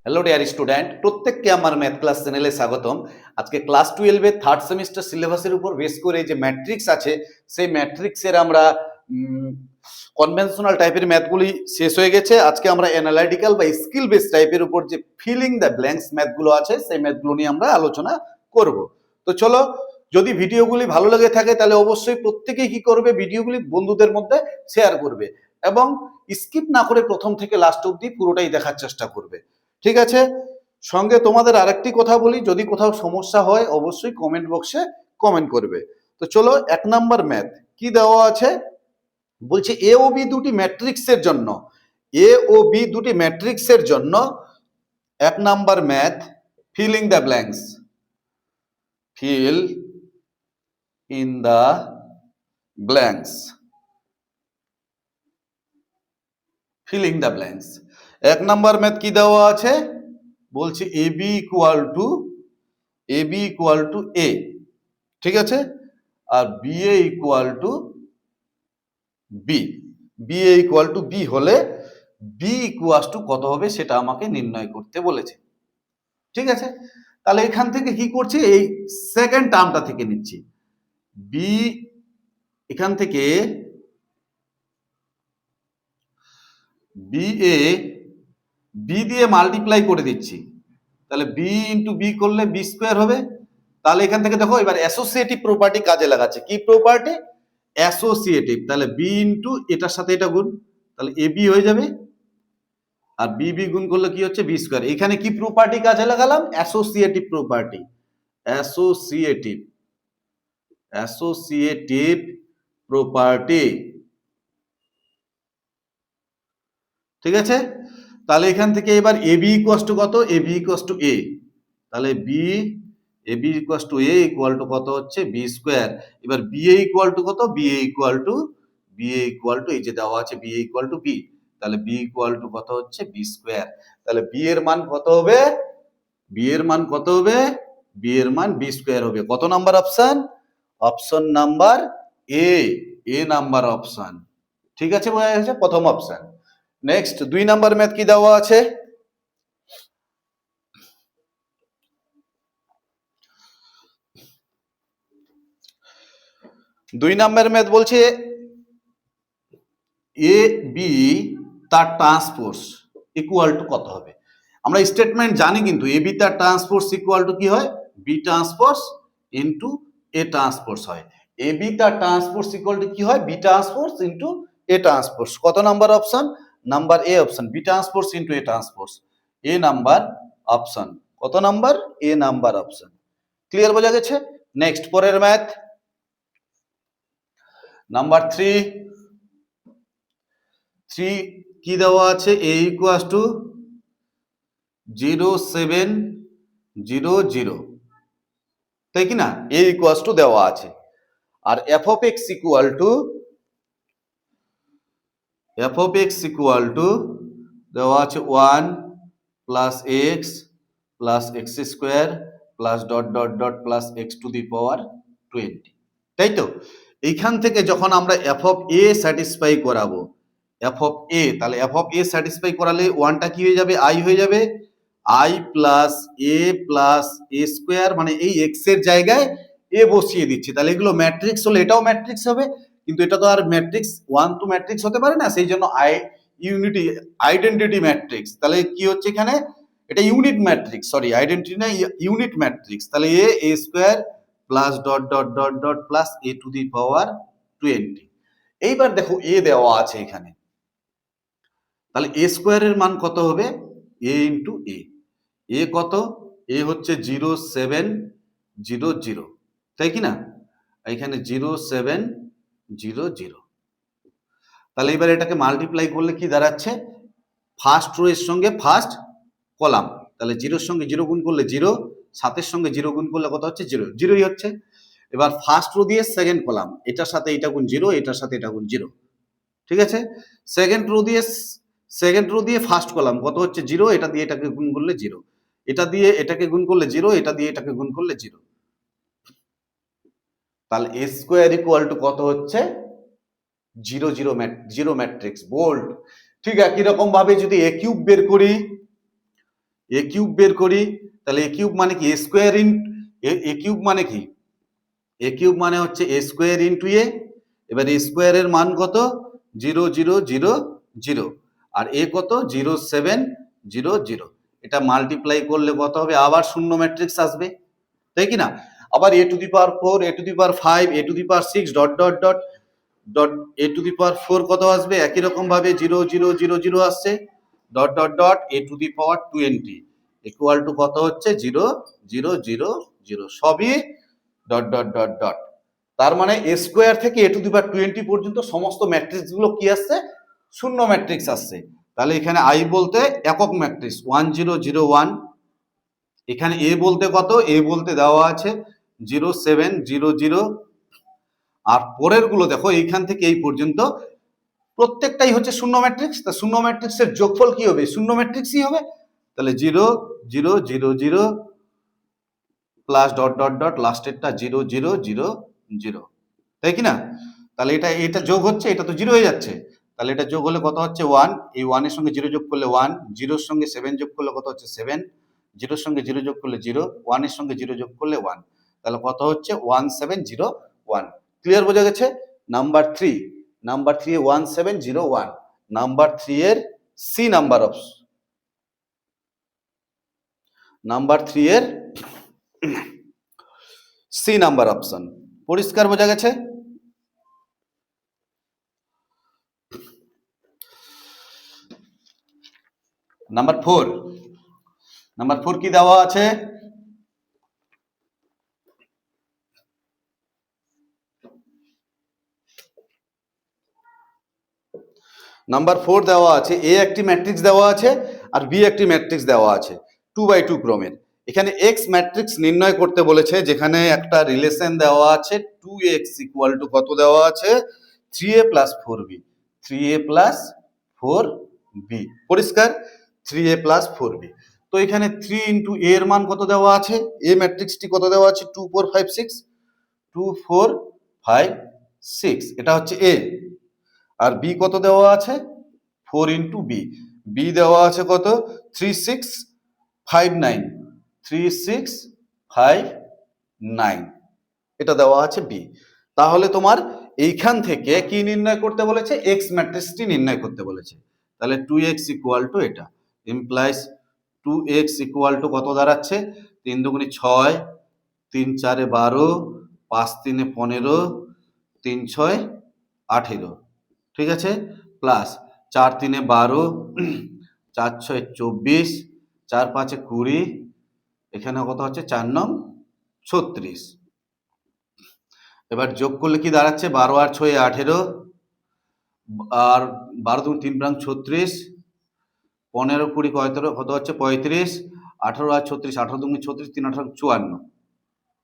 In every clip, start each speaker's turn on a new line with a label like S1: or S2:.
S1: Hello dear student, প্রত্যেককে আমার math class চ্যানেলে স্বাগতম। আজকে ক্লাস 12 এর থার্ড সেমিস্টার সিলেবাসের উপর বেস করে যে ম্যাট্রিক্স আছে সেই ম্যাট্রিক্সের আমরা কনভেনশনাল টাইপের ম্যাথগুলি শেষ হয়ে গেছে। আজকে আমরা অ্যানালাইটিক্যাল বা স্কিল বেস টাইপের উপর যে ফিলিং দ্য ব্ল্যাঙ্কস ম্যাথগুলো আছে সেই ম্যাথগুলো নিয়ে আমরা আলোচনা করব। তো চলো, যদি ভিডিওগুলি ভালো লেগে থাকে তাহলে অবশ্যই প্রত্যেকেই কি করবে, ভিডিওগুলি বন্ধুদের মধ্যে শেয়ার করবে এবং স্কিপ না করে প্রথম থেকে লাস্ট অবধি পুরোটাই দেখার চেষ্টা করবে। ঠিক আছে? সঙ্গে তোমাদের আরেকটি কথা বলি, যদি কোথাও সমস্যা হয় অবশ্যই কমেন্ট বক্সে কমেন্ট করবে। তো চলো, 1 নাম্বার ম্যাথ কি দেওয়া আছে বলছে এ ও বি দুটি ম্যাট্রিক্সের জন্য, এ ও বি দুটি ম্যাট্রিক্সের জন্য 1 number math filling the blanks, fill in the blanks, filling the blanks. 1 number math কি দেওয়া আছে বলছে A B equal to A, ঠিক আছে, আর B A equal to B, B A equal to B হলে বি ইকুয়াল টু কত হবে সেটা আমাকে নির্ণয় করতে বলেছে। ঠিক আছে, তাহলে এখান থেকে কি করছি, এই সেকেন্ড টার্মটা থেকে নিচ্ছি, বি এখান থেকে বি এ বি দিয়ে মাল্টিপ্লাই করে দিচ্ছি, তাহলে বি ইন্টু বি করলে বি স্কোয়ার হবে। তাহলে এখান থেকে দেখো এবার অ্যাসোসিয়েটিভ প্রপার্টি কাজে লাগাচ্ছে। কি প্রপার্টি? অ্যাসোসিয়েটিভ। তাহলে বি ইন্টু এটার সাথে এটা গুণ, তাহলে এ বি হয়ে যাবে, আর বি বি গুণ করলে কি হচ্ছে বি স্কোয়ার। এখানে কি প্রপার্টি কাজে লাগালাম? Associative property, associative, associative property. ঠিক আছে, তাহলে এখান থেকে এবার এ বি ইকুয়াল টু কত? A B equal to A, তাহলে B A B equal to A equal to কত হচ্ছে বি স্কোয়ার। এবার বি এ ইকুয়াল টু কত? বি এ ইকুয়াল টু এই যে দেওয়া আছে B A equal to B, তাহলে বি ইকুয়াল টু কত হচ্ছে বি স্কোয়ার। তাহলে বি এর মান কত হবে? বি এর মান কত হবে? বি এর মান বি স্কোয়ার হবে। কত নাম্বার অপশন? অপশন নাম্বার এ, এ নাম্বার অপশন। ঠিক আছে, বোঝা গেছে প্রথম অপশন। নেক্সট 2 নাম্বার ম্যাথ কি দেওয়া আছে? 2 নাম্বার ম্যাথ বলছে এ বি তার ট্রান্সপোজ ইকুয়াল টু কত হবে। আমরা স্টেটমেন্ট জানি, কিন্তু এ বি তার ট্রান্সপোজ ইকুয়াল টু কি হয়? B transpose into A transpose হয়। এ বি তার ট্রান্সপোজ ইকুয়াল টু কি হয়? B transpose into A transpose. কত number option? Number A option, B transpose into A transpose, A number option. কত number? A number option. Clear, বোঝা গেছে? Next পরের math number 3 কি দেওয়া আছে? এ ইকুয়াল টু 0700, তাই কি না? এ ইকুয়াল টু দেওয়া আছে, আর F of X equal to দেওয়া আছে 1 plus X plus X square plus dot dot dot plus X to the power 20, তাই তো? এইখান থেকে যখন আমরা এফ অফ এ স্যাটিসফাই করাবো, এফ অফ এ, তাহলে এফ অফ এ স্যাটিসফাই করালে ওয়ানটা কি হয়ে যাবে? আই হয়ে যাবে, আই প্লাস এ স্কোয়ার, মানে এই এক্স এর জায়গায় এ বসিয়ে দিচ্ছি। তাহলে এগুলো ম্যাট্রিক্স হলে এটাও ম্যাট্রিক্স হবে, কিন্তু এটা তো আর ম্যাট্রিক্স 1 টু ম্যাট্রিক্স হতে পারে না, সেই জন্য আইডেন্টিটি ম্যাট্রিক্স। তাহলে কি হচ্ছে এখানে? এটা ইউনিট ম্যাট্রিক্স, সরি আইডেন্টিটি না, ইউনিট ম্যাট্রিক্স। তাহলে A square plus dot dot dot dot plus A to the power 20। এইবার দেখো এ দেওয়া আছে এখানে, তাহলে এ স্কোয়ারের মান কত হবে? এ ইন্টু এ কত? এ হচ্ছে 0700, তাই কি না? এখানে 0700। তাহলে এবার এটাকে মাল্টিপ্লাই করলে কি দাঁড়াচ্ছে? ফার্স্ট রো এর সঙ্গে ফার্স্ট কলাম, তাহলে জিরোর সঙ্গে জিরো গুণ করলে 0, 7-এর সঙ্গে 0 গুণ করলে কত হচ্ছে? 0, 0ই হচ্ছে। এবার ফার্স্ট রো দিয়ে সেকেন্ড কলাম, এটার সাথে এটা গুণ 0, এটার সাথে এটা গুণ 0, ঠিক আছে। সেকেন্ড রো দিয়ে ফার্স্ট কলাম কত হচ্ছে? 0, এটা দিয়ে এটাকে গুণ করলে 0, এটা দিয়ে এটাকে গুণ করলে 0, এটা দিয়ে এটাকে গুণ করলে 0। তাহলে এ স্কোয়ার ইকুয়াল টু কত হচ্ছে? 0 0 0 ম্যাট্রিক্স, বোল্ড। ঠিক একই রকম ভাবে যদি এ কিউব বের করি, এ কিউব বের করি, তাহলে এ কিউব মানে কি এ স্কোয়ার ইন এ কিউব মানে কি এ কিউব মানে হচ্ছে এ স্কোয়ার ইন্টু এ। এবার এ স্কোয়ারের মান কত 0 0 0 0 আর এ কত 0 7 0 0। এটা মাল্টিপ্লাই করলে কত হবে আবার শূন্য ম্যাট্রিক্স আসবে, তাই কি না? আবার A to the power 4 A to the power 5 A to the power 6 dot dot dot dot A to the power 4 কত আসবে একই রকম ভাবে 0 0 0 0 আসছে dot dot dot A to the power 20 equal to কত হচ্ছে 0 0 0 0 সবই ডট ডট ডট ডট। তার মানে এ স্কোয়ার থেকে এ টু দি পাওয়ার 20 পর্যন্ত সমস্ত ম্যাট্রিক্স গুলো কি আসছে শূন্য ম্যাট্রিক্স আসছে। তাহলে এখানে আই বলতে একক ম্যাট্রিক্স 1 0 0 1, এখানে এ বলতে কত এ বলতে দেওয়া আছে 0 7 0 0, আর পরের গুলো দেখো এইখান থেকে এই পর্যন্ত প্রত্যেকটাই হচ্ছে শূন্য ম্যাট্রিক্স। তা শূন্য ম্যাট্রিক্সের যোগফল কি হবে শূন্য ম্যাট্রিক্সই হবে। তাহলে 0 0 0 0 প্লাস ডট ডট ডট লাস্টেরটা 0 0 0 0, তাই কি না? তাহলে এটা এটা যোগ হচ্ছে, এটা তো 0 হয়ে যাচ্ছে, তাহলে এটা যোগ হলে কত হচ্ছে 1, এই 1 এর সঙ্গে 0 যোগ করলে 1, 0 এর সঙ্গে 7 যোগ করলে কত হচ্ছে 7, 0 এর সঙ্গে 0 যোগ করলে 0, 1 এর সঙ্গে 0 যোগ করলে 1, তাহলে কত হচ্ছে 1701। ক্লিয়ার বোঝা গেছে? নাম্বার 3 এ 1701 নাম্বার 3 এর সি নাম্বার অপশন, নাম্বার 3 এর সি নাম্বার অপশন। পরিষ্কার বোঝা গেছে? নাম্বার 4 কি দেওয়া আছে নাম্বার 4 দেওয়া আছে এ একটি ম্যাট্রিক্স দেওয়া আছে আর বি একটি ম্যাট্রিক্স দেওয়া আছে 2x2 ক্রমের। এখানে এক্স ম্যাট্রিক্স নির্ণয় করতে বলেছে, যেখানে একটা রিলেশন দেওয়া আছে 2x ইকুয়াল টু কত দেওয়া আছে 3a plus 4b, 3a plus 4b। পরিষ্কার? 3a plus 4b। তো এখানে 3 ইন্টু a এর মান কত দেওয়া আছে, এ ম্যাট্রিক্সটি কত দেওয়া আছে 2 4 5 6, 2 4 5 6, এটা হচ্ছে এ। আর বি কত দেওয়া আছে 4 ইন্টু বি, বি দেওয়া আছে কত 3 6 5 9, 3 6 5 9, এটা দেওয়া আছে বি। তাহলে তোমার এইখান থেকে কি নির্ণয় করতে বলেছে এক্স ম্যাট্রিক্সটি নির্ণয় করতে বলেছে। তাহলে 2x ইকুয়াল টু এটা ইমপ্লাইজ 2x ইকুয়াল টু কত দাঁড়াচ্ছে 3 দুগুণে 6, 3 4 12, 5 3 15, 3 6 18, ঠিক আছে, প্লাস 4 3 12, 4 6 24, 4 5 20, এখানে কত হচ্ছে 4 9 36। এবার যোগ করলে কি দাঁড়াচ্ছে 12 আর 6 18, আর 12 2 3 ব্রাং 36, 15 20 17 কত হচ্ছে 35, 18 আর 36, 18 2 36, 3 18 54।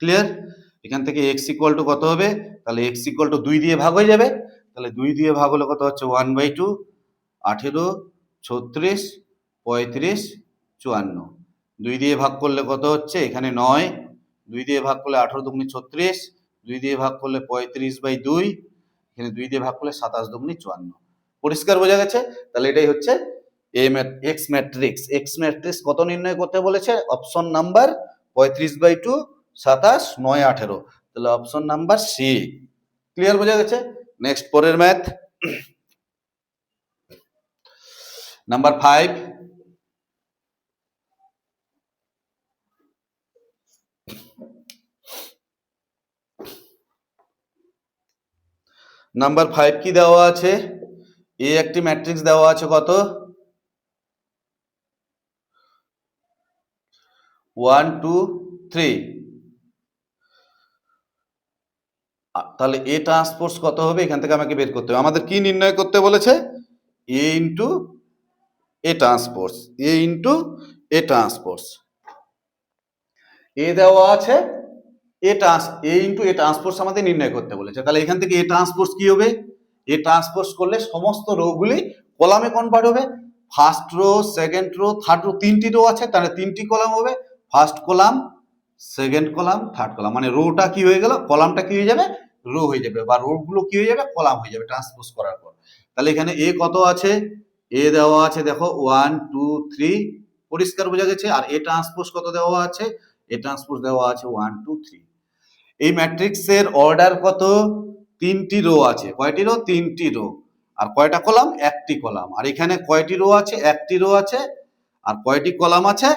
S1: ক্লিয়ার? এখান থেকে এক্স ইকুয়াল টু কত হবে, তাহলে এক্স ইকুয়াল টু 2 দিয়ে ভাগ হয়ে যাবে, তাহলে 2 দিয়ে ভাগ হলে কত হচ্ছে 1/2, 18 36 35 54, 2 দিয়ে ভাগ করলে কত হচ্ছে এখানে 9, 2 দিয়ে ভাগ করলে 18 দুগুণে 36, 2 দিয়ে ভাগ করলে 35/2, এখানে 2 দিয়ে ভাগ করলে 27 দুগুণে 54। পরিষ্কার বোঝা গেছে? তাহলে এটাই হচ্ছে এক্স ম্যাট্রিক্স। এক্স ম্যাট্রিক্স কত নির্ণয় করতে বলেছে অপশন নাম্বার 35/2 27 9 18, তাহলে অপশন নাম্বার সি। ক্লিয়ার বোঝা গেছে? নেক্সট পরের ম্যাথ নাম্বার 5। নাম্বার 5 কি দেওয়া আছে এ একটি ম্যাট্রিক্স দেওয়া আছে কত 1 2 3, তাহলে এ ট্রান্সপোজ কত হবে এখান থেকে আমাকে বের করতে হবে। আমাদের কি নির্ণয় করতে বলেছে A into A transpose, A into A transpose. A দেওয়া আছে এ ইন্টু এ ট্রান্সপোজ আমাদের নির্ণয় করতে বলেছে। তাহলে এখান থেকে এ ট্রান্সপোজ কি হবে, এ ট্রান্সপোজ করলে সমস্ত রো গুলি কলামে কনভার্ট হবে। First row, second rho, third rho, 3টি রো আছে, তাহলে 3টি কলাম হবে। First column, second column, third column, মানে রোটা কি হয়ে গেল কলামটা কি হয়ে যাবে রো হয়ে যাবে, বা রো গুলো কি হয়ে যাবে কলাম হয়ে যাবে ট্রান্সপোজ করার পর। তাহলে এখানে এ কত আছে, এ দেওয়া আছে দেখো 1 2 3 পরিষ্কার বোঝা গেছে। আর এ ট্রান্সপোজ কত দেওয়া আছে? এ ট্রান্সপোজ দেওয়া আছে 1 2 3। এই ম্যাট্রিক্সের অর্ডার কত? 3টি রো আছে। কয়টি রো? 3টি রো। আর কয়টা কলাম? একটি কলাম। আর এখানে কয়টি রো আছে? একটি রো আছে। আর কয়টি কলাম আছে?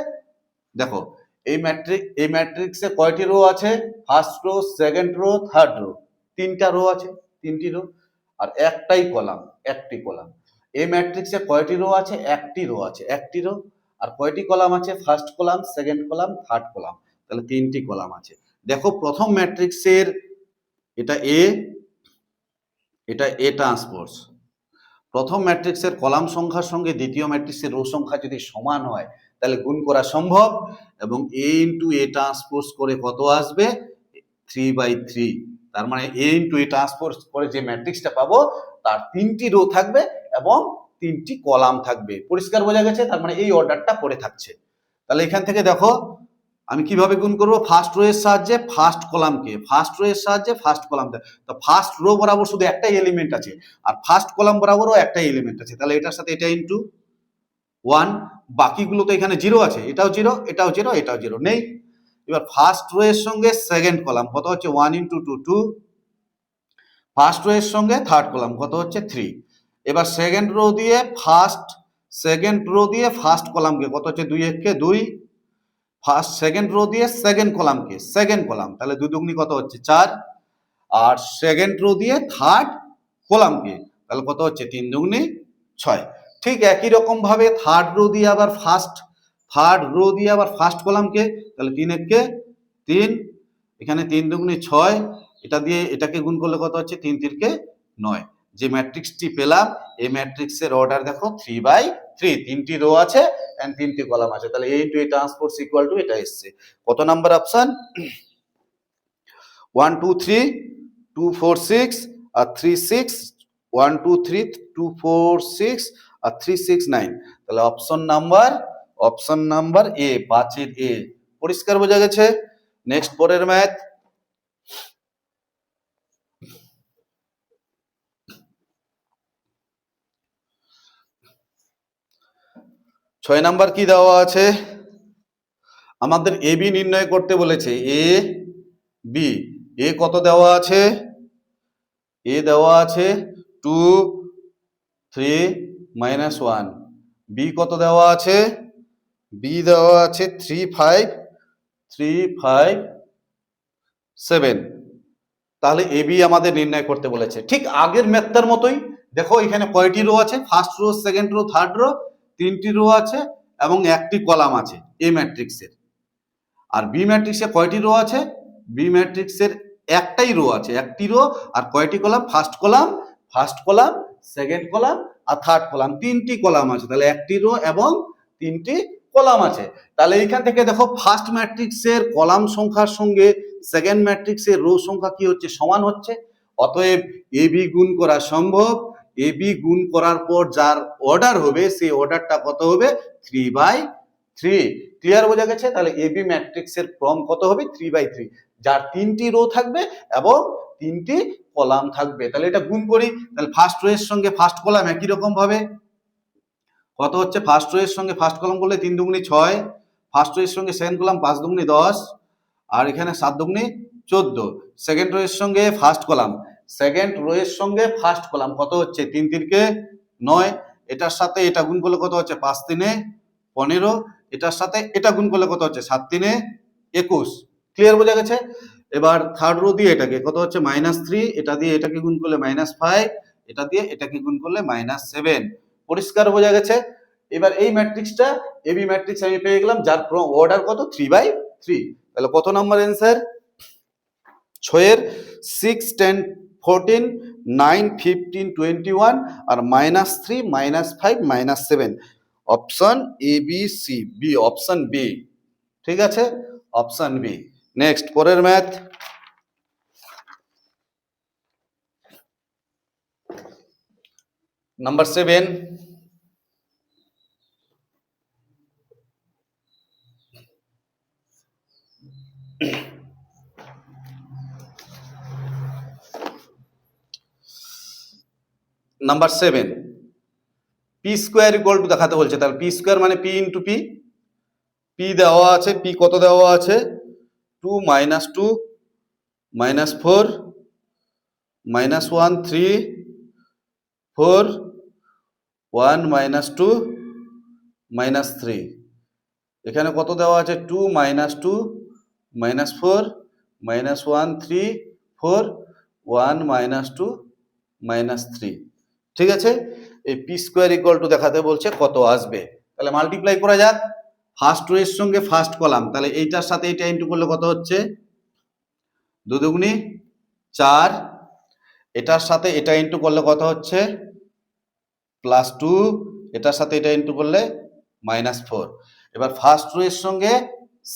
S1: দেখো এই ম্যাট্রিক্সে কয়টি রো আছে? First row, second rho, third rho. 3টা রো আছে, 3টি রো। আর একটাই কলাম, একটি কলাম। এই ম্যাট্রিক্সে কয়টি রো আছে? একটি রো আছে, একটি রো। আর কয়টি কলাম আছে? First column, second column, third column. তাহলে 3টি কলাম আছে। দেখো প্রথম ম্যাট্রিক্সের এটা এ, এটা এ ট্রান্সপোজ। প্রথম ম্যাট্রিক্সের কলাম সংখ্যার সঙ্গে দ্বিতীয় ম্যাট্রিক্সের রো সংখ্যা যদি সমান হয় তাহলে গুণ করা সম্ভব। এবং এ ইন্টু এ ট্রান্সপোজ করে কত আসবে? 3/3। তার মানে এ ইন্টু এ ট্রান্সপোজ করে যে ম্যাট্রিক্সটা পাবো তার 3টি রো থাকবে এবং 3টি কলাম থাকবে। পরিষ্কার বোঝা গেছে? তার মানে এই অর্ডারটা পড়ে থাকছে। তাহলে এখান থেকে দেখো আমি কিভাবে গুণ করব? ফার্স্ট রো এর সাহায্যে ফার্স্ট কলামকে, ফার্স্ট রো এর সাহায্যে ফার্স্ট কলাম। তো ফার্স্ট রো বরাবর শুধু একটাই এলিমেন্ট আছে আর ফার্স্ট কলাম বরাবরও একটাই এলিমেন্ট আছে। তাহলে এটার সাথে এটা ইনটু 1, বাকিগুলো তো এখানে 0 আছে। এটাও 0, এটাও 0, এটাও 0 নেই। এবার ফার্স্ট রো এর সঙ্গে সেকেন্ড কলাম কত হচ্ছে? 1 × 2 2। ফার্স্ট রো এর সঙ্গে থার্ড কলাম কত হচ্ছে? 3। এবার সেকেন্ড রো দিয়ে ফার্স্ট কলামকে কত হচ্ছে? 2 × 1 = 2। ফার্স্ট সেকেন্ড রো দিয়ে সেকেন্ড কলামকে, সেকেন্ড কলাম, তাহলে 2 দুগুনি কত হচ্ছে? 4। আর সেকেন্ড রো দিয়ে থার্ড কলামকে, তাহলে কত হচ্ছে? 3 দুগুনি 6। ঠিক একই রকম ভাবে থার্ড রো দিয়ে আবার ফার্স্ট কলামকে, তাহলে 3 × 1 = 3। এখানে 3 দুগুনি 6। এটা দিয়ে এটাকে গুণ করলে কত হচ্ছে? 3 × 3 = 9। যে ম্যাট্রিক্সটি পেলাম এই ম্যাট্রিক্সের অর্ডার দেখো 3/3। 3টি রো আছে এন্ড 3টি কলাম আছে। তাহলে A into A transpose equal to এটা এসছে। কত নাম্বার অপশন? 1 2 3 2 4 6 আর 3 6। 1 2 3 2 4 6 আর 3 6 9। তাহলে অপশন নাম্বার এ, 5 এ। পরিষ্কার বোঝা গেছে? নেক্সট পরের ম্যাথ। ছয় নাম্বার কি দেওয়া আছে? আমাদের এ বি নির্ণয় করতে বলেছে। এ বি, এ কত দেওয়া আছে? এ দেওয়া আছে 2 3 -1। বি কত দেওয়া আছে? বি দেওয়া আছে 3 5 7। তাহলে এ বি আমাদের নির্ণয় করতে বলেছে। ঠিক আগের ম্যাথটার মতোই। দেখো এখানে কয়টি রো আছে? First row, second rho, third rho. 3টি রো আছে এবং একটি কলাম আছে এ ম্যাট্রিক্সের। আর বি ম্যাট্রিক্সে কয়টি রো আছে? বি ম্যাট্রিক্সের একটাই রো আছে, একটি রো। আর কয়টি column? First column, second column আর থার্ড কলাম। 3টি কলাম আছে। তাহলে একটি রো এবং 3টি কলাম আছে। তাহলে এখান থেকে দেখো ফার্স্ট ম্যাট্রিক্সের কলাম সংখ্যার সঙ্গে সেকেন্ড ম্যাট্রিক্সের রো সংখ্যা কি হচ্ছে? সমান হচ্ছে। অতএব এ বি গুণ করা সম্ভব। এ বি গুণ করার পর যার অর্ডার হবে সেই অর্ডারটা কত হবে? 3/3। ক্লিয়ার বোঝা গেছে? তাহলে এ বি ম্যাট্রিক্সের ক্রম কত হবে? 3/3, যার 3টি রো থাকবে এবং 3টি কলাম থাকবে। তাহলে এটা গুণ করি। তাহলে ফার্স্ট রো এর সঙ্গে ফার্স্ট কলাম একই রকম ভাবে কত হচ্ছে? ফার্স্ট রো এর সঙ্গে ফার্স্ট কলাম করলে 3 দুগুনি 6। ফার্স্ট রো এর সঙ্গে সেকেন্ড কলাম 5 দুগুনি 10। আর এখানে 7 দুগুনি 14। সেকেন্ড রো এর সঙ্গে ফার্স্ট কলাম কত হচ্ছে? 3 × 3 = 9। এটার সাথে এটা গুণ করলে কত হচ্ছে? 5 × 3 = 15। এটার সাথে এটা গুণ করলে কত হচ্ছে? 7 × 3 = 21। ক্লিয়ার বোঝা গেছে? এবার থার্ড রো দিয়ে এটাকে কত হচ্ছে? -3। এটা দিয়ে এটাকে গুণ করলে -5। এটা দিয়ে এটাকে গুণ করলে -7। পরিষ্কার বোঝা গেছে? এবার এই ম্যাট্রিক্সটা এ বি ম্যাট্রিক্স আমি পেয়ে গেলাম, যার অর্ডার কত? 3/3। তাহলে কত নাম্বার অ্যান্সার? 6 এর 6 10 14 9 15 21 আর -3 -5 -7। Option A B C, B, option B. ঠিক আছে? Option B. নেক্সট পরের math. Number 7। Number 7, P square equal to দেখাতে বলছে। তাহলে পি স্কোয়ার মানে পি ইন্টু পি, পি দেওয়া আছে, পি কত দেওয়া আছে, 2 -2 -4 -1 3 4 1 -2 -3। এখানে কত দেওয়া আছে, 2 -2 -4 -1 3 4 1 -2 -3। ঠিক আছে, এই পি স্কোয়ার ইকুয়াল টু দেখাতে বলছে কত আসবে। তাহলে মাল্টিপ্লাই করা যাক, ফার্স্ট রো এর সঙ্গে ফার্স্ট কলাম, তাহলে এইটার সাথে এইটা ইন্টু করলে কত হচ্ছে, 2 দুগুনি 4, এটার সাথে এটা ইন্টু করলে কত হচ্ছে, +2, এটার সাথে এটা ইন্টু করলে -4। এবার ফার্স্ট রো এর সঙ্গে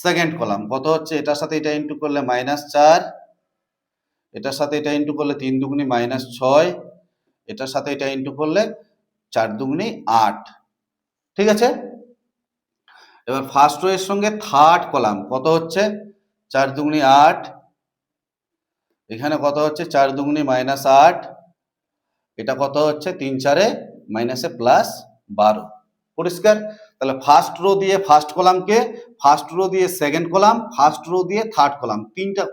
S1: সেকেন্ড কলাম কত হচ্ছে, এটার সাথে এটা ইন্টু করলে -4, এটার সাথে এটা ইন্টু করলে 3 দুগুনি -6, এটার সাথে এটা ইন্টু করলে 4 দুগুনি 8। ঠিক আছে, এবার ফার্স্ট রো এর সঙ্গে থার্ড কলাম কত হচ্ছে, 4 দুগুনি 8, এখানে কত হচ্ছে 4 দুগুনি -8, এটা কত হচ্ছে 3 4 মাইনাসে +12। পরিষ্কার, তাহলে ফার্স্ট রো দিয়ে ফার্স্ট কলামকে, ফার্স্ট রো দিয়ে সেকেন্ড কলাম, ফার্স্ট রো দিয়ে থার্ড কলাম, তিনটা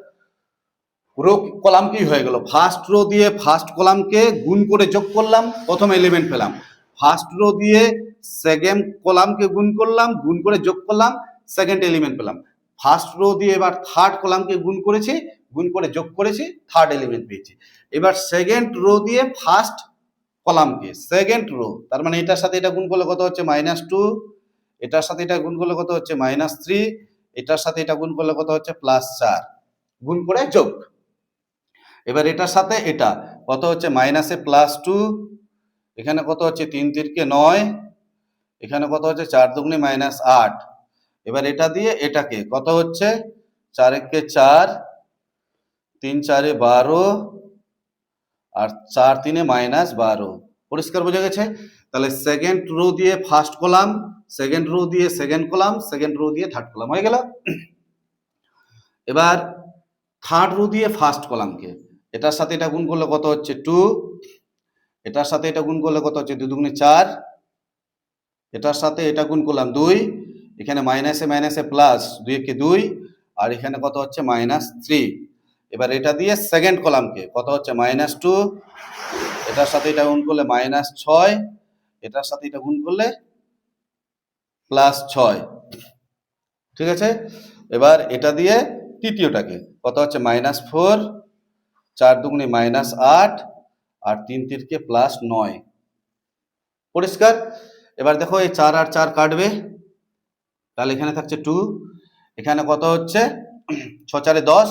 S1: রো কলাম কি হয়ে গেল, ফার্স্ট রো দিয়ে ফার্স্ট কলামকে গুণ করে যোগ করলাম, প্রথম এলিমেন্ট পেলাম। ফার্স্ট রো দিয়ে সেকেন্ড কলামকে গুণ করলাম, গুণ করে যোগ করলাম, সেকেন্ড এলিমেন্ট পেলাম। ফার্স্ট রো দিয়ে এবার থার্ড কলামকে গুণ করেছি, গুণ করে যোগ করেছি, থার্ড এলিমেন্ট পেয়েছি। এবার সেকেন্ড রো দিয়ে ফার্স্ট কলামকে, সেকেন্ড রো, তার মানে এটার সাথে এটা গুণ করলে কত হচ্ছে -2, এটার সাথে এটা গুণ করলে কত হচ্ছে -3, এটার সাথে এটা গুণ করলে কত হচ্ছে +4, গুণ করে যোগ। এবার এটার সাথে এটা কত হচ্ছে -2, এখানে কত হচ্ছে 3 3 9, এখানে কত হচ্ছে 4 দুগুনি -8। এবার এটা দিয়ে এটাকে কত হচ্ছে, 4 1 4, 3 4 12, আর 4 3 -12। পরিষ্কার বোঝা গেছে, তাহলে সেকেন্ড রো দিয়ে ফার্স্ট কলাম, সেকেন্ড রো দিয়ে সেকেন্ড কলাম, সেকেন্ড রো দিয়ে থার্ড কলাম হয়ে গেল। এবার থার্ড রো দিয়ে ফার্স্ট কলামকে, এটার সাথে এটা গুণ করলে কত হচ্ছে 2, এটার সাথে এটা গুণ করলে কত হচ্ছে 2 দুগুনি 4, এটার সাথে এটা গুণ করলাম 2, এখানে মাইনাসে মাইনাসে প্লাস, 2 একে 2, আর এখানে কত হচ্ছে -3। এবার এটা দিয়ে সেকেন্ড কলামকে কত হচ্ছে -2, এটার সাথে এটা গুণ করলে -6, এটার সাথে এটা গুণ করলে +6। ঠিক আছে, এবার এটা দিয়ে তৃতীয়টাকে কত হচ্ছে -4, 4 দুগুনি -8, আর 3 3 +9। পরিষ্কার, এবার দেখো এই 4 আর 4 কাটবে, তাহলে এখানে থাকছে 2, এখানে কত হচ্ছে 6 4 10,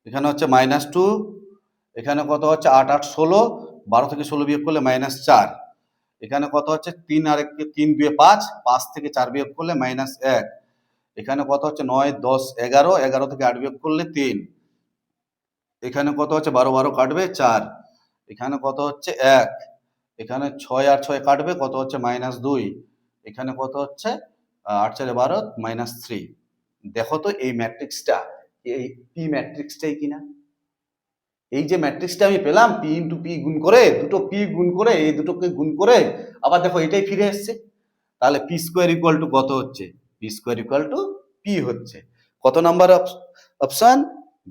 S1: এখানে হচ্ছে -2, এখানে কত হচ্ছে 8 8 16, 12 থেকে 16 বিয়োগ করলে -4, এখানে কত হচ্ছে 3 আর 3 2 5, 5 থেকে 4 বিয়োগ করলে -1, এখানে কত হচ্ছে 9 10 11, 11 থেকে 8 বিয়োগ করলে 3, এখানে কত হচ্ছে 12 12 কাটবে 4, এখানে কত হচ্ছে 1, এখানে 6 আর 6 কাটবে কত হচ্ছে -2, এখানে কত হচ্ছে 8 4 12 -3। দেখো তো এই ম্যাট্রিক্সটা, এই পি ম্যাট্রিক্সটাই কিনা, এই যে ম্যাট্রিক্সটা আমি পেলাম পি ইন্টু পি গুণ করে, দুটো পি গুণ করে, এই দুটোকে গুণ করে আবার দেখো এটাই ফিরে এসছে। তাহলে পি স্কোয়ার ইকুয়াল টু কত হচ্ছে, P square equal two P হচ্ছে কত নাম্বার অপশন,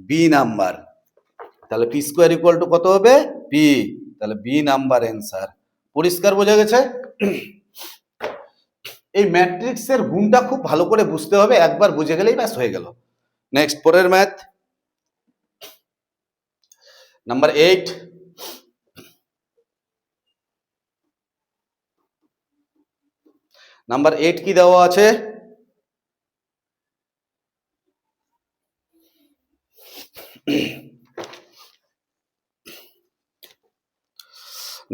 S1: বি নাম্বার। তাহলে পি স্কোয়ার ইকুয়াল টু কত হবে, পি, তাহলে বি নাম্বার অ্যান্সার। পরিষ্কার বোঝা গেছে। এই ম্যাট্রিক্সের গুণটা খুব ভালো করে বুঝতে হবে, একবার বুঝে গেলেই ব্যাস হয়ে গেল। নেক্সট পরের ম্যাথ নাম্বার 8। নাম্বার 8 কি দেওয়া আছে,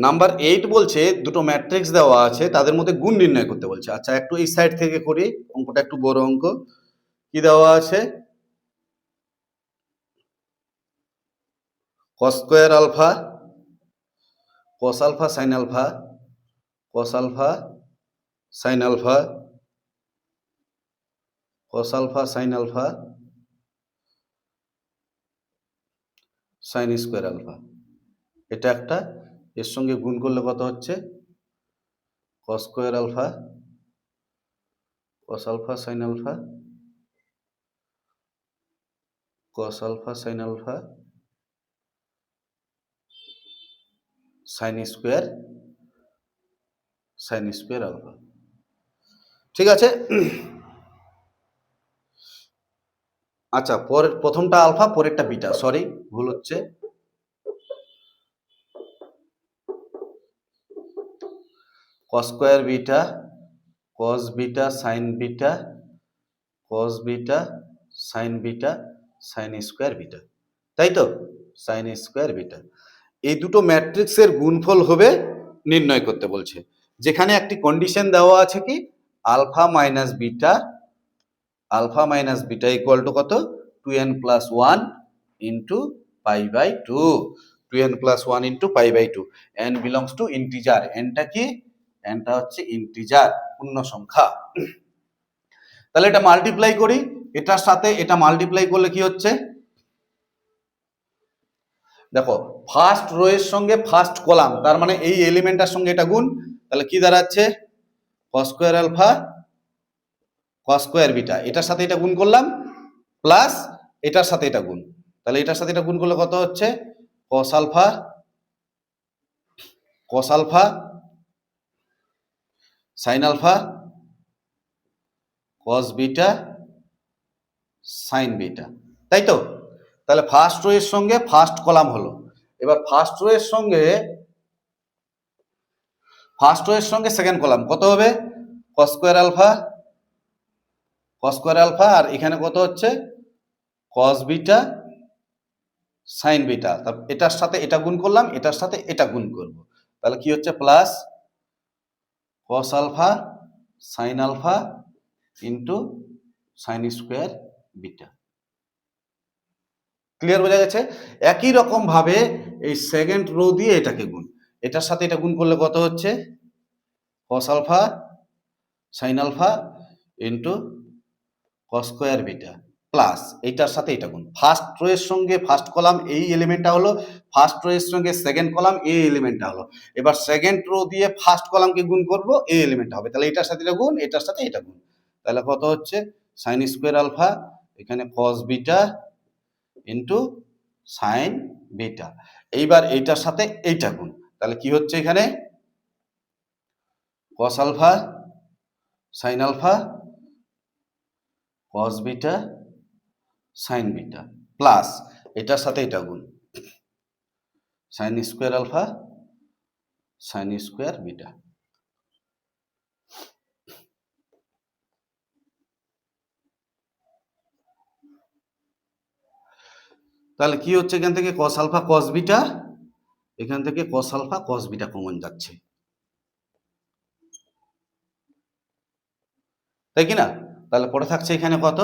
S1: নাম্বার 8 বলছে দুটো ম্যাট্রিক্স দেওয়া আছে, তাদের মধ্যে গুণ নির্ণয় করতে বলছে। আচ্ছা একটু এই সাইড থেকে করি, অঙ্কটা একটু বড় অঙ্ক। কি দেওয়া আছে, cos square alpha, cos alpha sin alpha, cos alpha sin alpha, cos alpha sin alpha, sin square alpha. এটা একটা, এর সঙ্গে গুণ করলে কত হচ্ছে cos square alpha, cos alpha sin alpha, cos alpha sin alpha, sin square alpha. ঠিক আছে, আচ্ছা পরের প্রথমটা আলফা পরেরটা বিটা, সরি ভুল হচ্ছে, cos square beta, cos beta sin beta, cos beta sin beta, sin square beta, তাই তো, sin স্কোয়ার বিটা। এই দুটো ম্যাট্রিক্সের গুণফল হবে নির্ণয় করতে বলছে, যেখানে একটি কন্ডিশন দেওয়া আছে কি alpha minus beta, alpha minus beta equal to কত 2n plus 1 into pi by 2, 2n plus 1 into pi by 2, n belongs to integer, nটা কি, nটা হচ্ছে ইন্টিজার পূর্ণ সংখ্যা। তাহলে এটা মাল্টিপ্লাই করি, এটার সাথে এটা মাল্টিপ্লাই করলে কি হচ্ছে, দেখো ফার্স্ট রো এর সঙ্গে ফার্স্ট কলাম, তার মানে এই এলিমেন্টটার সঙ্গে এটা গুণ, তাহলে কি দাঁড়াচ্ছে cos square alpha cos square beta, এটার সাথে এটা গুণ করলাম প্লাস এটার সাথে এটা গুণ, তাহলে এটার সাথে এটা গুণ করলে কত হচ্ছে cos alpha sin alpha cos beta sin beta, তাই তো। তাহলে ফার্স্ট রো এর সঙ্গে ফার্স্ট কলাম হলো, এবার ফার্স্ট রো এর সঙ্গে সেকেন্ড কলাম কত হবে cos স্কয়ার আলফা, আর এখানে কত হচ্ছে cos বিটা sin বিটা, এটার সাথে এটা গুণ করলাম, এটার সাথে এটা গুণ করব, তাহলে কি হচ্ছে plus cos alpha sin alpha into sin square beta. Clear বোঝা গেছে? একই রকম ভাবে এই সেকেন্ড রো দিয়ে এটাকে গুণ, এটার সাথে এটা গুণ করলে কত হচ্ছে cos alpha sin alpha into cos square beta plus এইটার সাথে এটা গুণ, ফার্স্ট রো এর সঙ্গে ফার্স্ট কলাম এই এলিমেন্টটা হলো, ফার্স্ট রো এর সঙ্গে সেকেন্ড কলাম এই এলিমেন্টটা হলো, এবার সেকেন্ড রো দিয়ে ফার্স্ট কলামকে গুণ করব এই এলিমেন্টটা হবে, তাহলে এটার সাথে এটা গুণ, এটার সাথে এটা গুণ, তাহলে কত হচ্ছে sin স্কোয়ার আলফা, এখানে cos beta into sin beta, এইবার এইটার সাথে এইটা গুণ, তাহলে কি হচ্ছে এখানে cos alpha sin alpha cos beta sin beta plus এটার সাথে এটা গুণ sin square alpha sin square beta. তাহলে কি হচ্ছে এখান থেকে cos আলফা cos বিটা, এখান থেকে cos alpha cos beta common যাচ্ছে, তাই কি না? তাহলে পড়ে থাকছে এখানে কত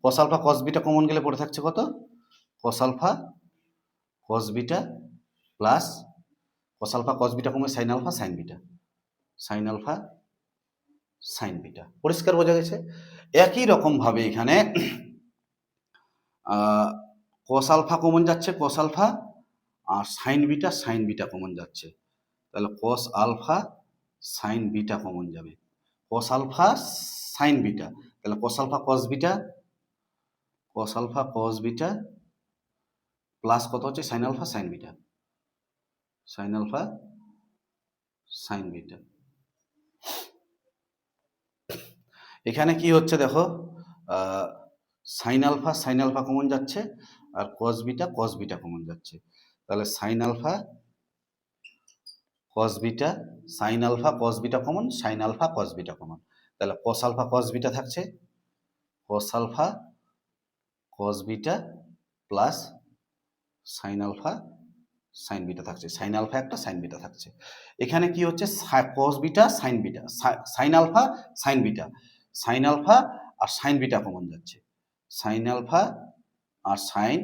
S1: cos alpha cos beta common গেলে পড়ে থাকছে কত cos alpha cos beta plus cos alpha cos beta কমে sin alpha sin beta, sin alpha sin beta. পরিষ্কার বোঝা গেছে? একই রকম ভাবে এখানে cos আলফা কমন যাচ্ছে cos আলফা, আর sin বিটা কমন যাচ্ছে, তাহলে cos alpha sin beta common যাবে, cos আলফা sin বিটা, তাহলে cos alpha cos beta plus কত হচ্ছে sin alpha sin beta, sin alpha sin beta. এখানে কি হচ্ছে দেখো sin আলফা কমন যাচ্ছে, আর cos বিটা কমন যাচ্ছে, তাহলে sin alpha cos beta sin alpha cos beta common, sin alpha cos beta common, তাহলে cos আলফা cos বিটা থাকছে, cos alpha cos beta plus sin alpha sin beta থাকছে, sin alpha একটা sin beta থাকছে। এখানে কি হচ্ছে cos beta sin beta, sin alpha sin beta, sin alpha আর sin beta common যাচ্ছে, sin আলফা আর sin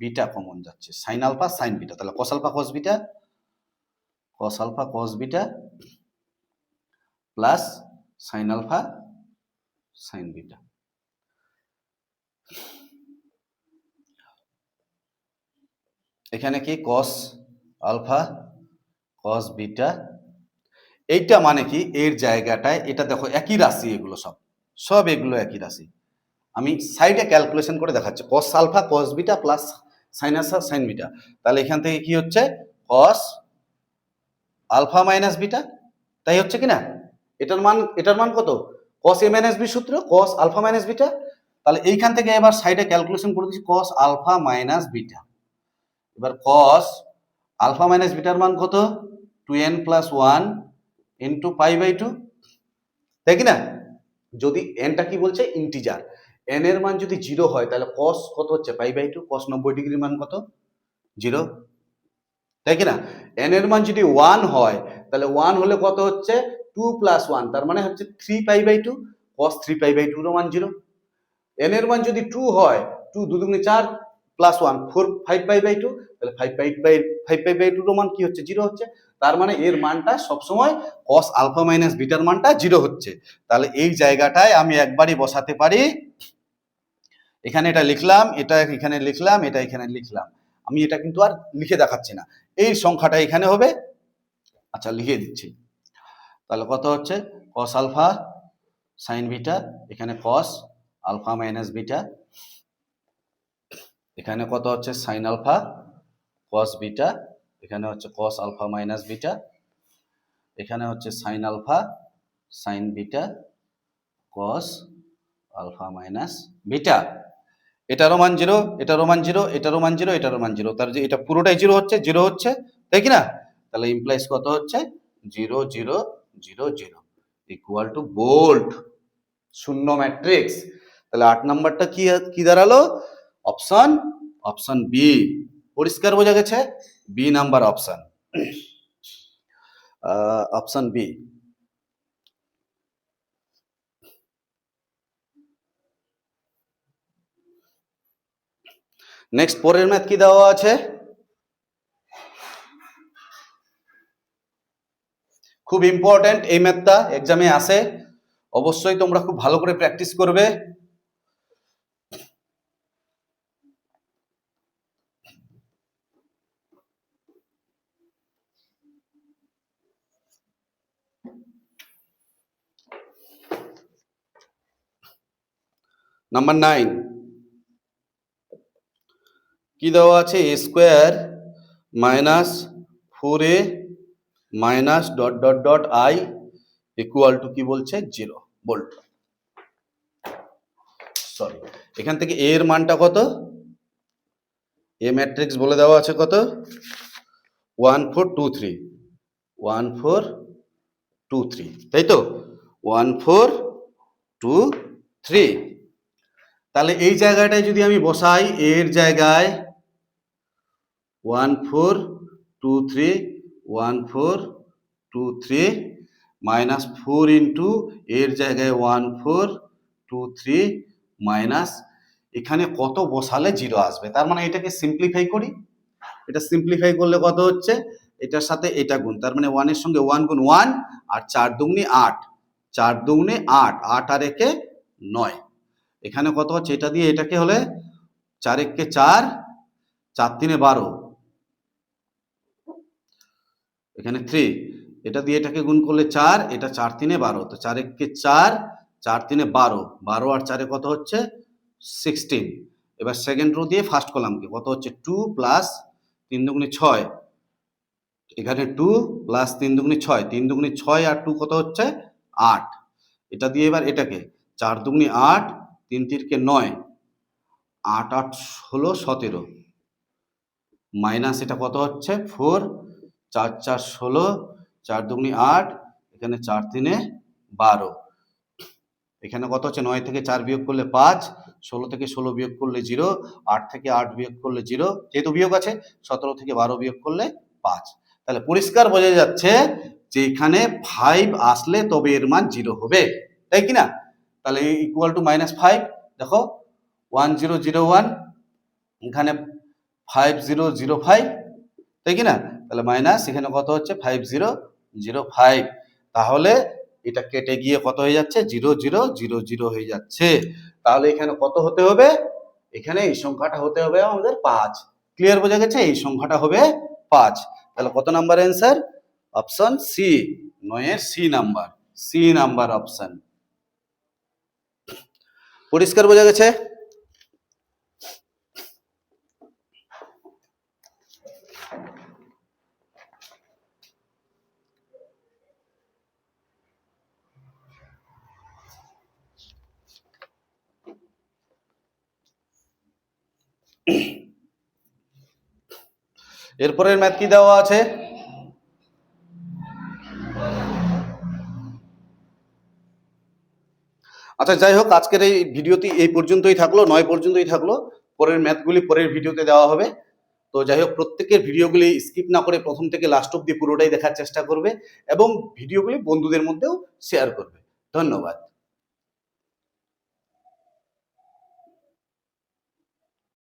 S1: বিটা কমন যাচ্ছে, sin আলফা sin বিটা, তাহলে cos alpha cos beta plus sin alpha sin beta. এখানে কি cos alpha cos beta, এইটা মানে কি এর জায়গাটায় এটা দেখো একই রাশি, এগুলো সব সব এগুলো একই রাশি। আমি সাইডে ক্যালকুলেশন করে দেখাচ্ছি, cos alpha cos beta plus sine alpha sine beta. তাহলে এখান থেকে কি হচ্ছে, কস আলফা মাইনাস বিটা, তাই হচ্ছে কি না? এটার মান কত, কস এ মাইনাস বি সূত্র, কস আলফা মাইনাস বিটা। তাহলে এইখান থেকে এবার সাইডে ক্যালকুলেশন করে দিচ্ছি কস আলফা মাইনাস বিটা। এবার কস আলফা মাইনাস বিটার মান কত, 2n + 1 ইন্টু পাই বাই 2, তাই কি না? যদি এনটা কি বলছে, ইন্টিজার, এন এর মান যদি 0 হয় তাহলে কস কত হচ্ছে, পাই বাই 2, কস 90 ডিগ্রির মান কত, 0, তাই কি না? এন এর মান যদি 1 হয় তাহলে 1 হলে কত হচ্ছে, 2 + 1, তার মানে হচ্ছে 3 পাই বাই 2, কস 3 পাই বাই 2 এর মান 0। এন এর মান যদি 2 হয়, 2 2 দুগুণে 4 প্লাস 1 4 5 পাই বাই 2, তাহলে 5 পাই বাই 2 এর মান কি হচ্ছে, 0 হচ্ছে। তার মানে এর মানটা সবসময় cos আলফা মাইনাস বিটার মানটা 0 হচ্ছে। তাহলে এই জায়গাটায় আমি একবারই বসাতে পারি, এখানে এটা লিখলাম, এটা এখানে লিখলাম, এটা এখানে লিখলাম। আমি এটা কিন্তু আর লিখে দেখাচ্ছি না, এই সংখ্যাটা এখানে হবে। আচ্ছা লিখে দিচ্ছি, তাহলে কত হচ্ছে, cos আলফা সাইন বিটা, এখানে cos আলফা মাইনাস বিটা, এখানে কত হচ্ছে সাইন আলফা cos বিটা, এখানে হচ্ছে cos আলফা মাইনাস বিটা, এখানে হচ্ছে sine alpha sine beta cos alpha minus beta. এটারও মান 0, এটারও মান 0, এটারও মান 0, এটারও মান 0, তার যে এটা পুরোটাই 0 হচ্ছে, 0 হচ্ছে, তাই কি না? তাহলে ইমপ্লাইজ কত হচ্ছে, 0 0 0 0 ইকুয়াল টু বোল্ড শূন্য ম্যাট্রিক্স। তাহলে 8 নাম্বারটা কি কি দাঁড়ালো, অপশন বি। পরিষ্কার বোঝা গেছে, B number option B. Next পরের ম্যাথ কি দেওয়া আছে, খুব ইম্পর্টেন্ট এই ম্যাথটা, এক্সামে আসে, অবশ্যই তোমরা খুব ভালো করে প্র্যাকটিস করবে। নাম্বার 9 কি দেওয়া আছে, a square minus 4a minus dot dot dot I equal to কি বলছে, 0 ভোল্ট। সরি, এখান থেকে a এর মানটা কত, এ ম্যাট্রিক্স বলে দেওয়া আছে কত, 1 4 2 3, 1 4 2 3, তাই তো, 1 4 2 3। তাহলে এই জায়গাটায় যদি আমি বসাই, এর জায়গায় 1 4 2 3 1 4 2 3 মাইনাস 4 ইন্টু এর জায়গায় 1 4 2 3 মাইনাস, এখানে কত বসালে 0 আসবে, তার মানে এটাকে সিম্পলিফাই করি। এটা সিম্পলিফাই করলে কত হচ্ছে, এটার সাথে এটা গুণ, তার মানে 1 এর সঙ্গে 1 গুণ 1, আর 4 দুগুণে 8, 4 দুগুণে 8, 8 আর একে 9, এখানে কত হচ্ছে, এটা দিয়ে এটাকে হলে 4 একে 4, 4 3 12, এখানে 3, এটা দিয়ে এটাকে গুণ করলে 4, এটা 4 3 12, তো 4 একে 4, 4 3 12, 12 আর 4 কত হচ্ছে 16। এবার সেকেন্ড রো দিয়ে ফার্স্ট কলামকে কত হচ্ছে, 2 প্লাস 3 দুগুণে 6, এখানে 2 প্লাস 3 দুগুণে 6, 3 দুগুণে 6 আর 2 কত হচ্ছে 8, এটা দিয়ে এবার এটাকে 4 দুগুণে 8, 3 3 9, 8 8 হলো 17, মাইনাস এটা কত হচ্ছে 4, 4 4 16, 4 দুগুণে 8, এখানে 4 3 12, এখানে কত হচ্ছে 9 থেকে 4 বিয়োগ করলে 5, 16 থেকে 16 বিয়োগ করলে 0, 8 থেকে 8 বিয়োগ করলে 0, যেহেতু বিয়োগ আছে, 17 থেকে 12 বিয়োগ করলে 5। তাহলে পরিষ্কার বোঝা যাচ্ছে যে এখানে 5 আসলে তবে এর মান 0 হবে, তাই কি না? তাহলে ইকুয়াল টু -5, দেখো 1 0 0 1, এখানে 5 0 0 5, তাই কি না? তাহলে মাইনাস এখানে কত হচ্ছে 5 0 0 5, তাহলে এটা কেটে গিয়ে কত হয়ে যাচ্ছে, 0 0 0 0 হয়ে যাচ্ছে। তাহলে এখানে কত হতে হবে, এখানে এই সংখ্যাটা হতে হবে আমাদের 5। ক্লিয়ার বোঝা গেছে, এই সংখ্যাটা হবে 5। তাহলে কত নাম্বার অ্যান্সার, অপশন সি, 9 এর সি নাম্বার অপশন। পরিষ্কার বোঝা গেছে? এরপরের ম্যাথ কি দেওয়া আছে? আচ্ছা যাই হোক, আজকের এই ভিডিওটি এই পর্যন্তই থাকলো, 9 পর্যন্তই থাকলো। পরের ম্যাথগুলি পরের ভিডিওতে দেওয়া হবে। তো যাই হোক, প্রত্যেকের ভিডিওগুলি স্কিপ না করে প্রথম থেকে লাস্ট অব্দি পুরোটাই দেখার চেষ্টা করবে এবং ভিডিওগুলি বন্ধুদের মধ্যেও শেয়ার করবে। ধন্যবাদ।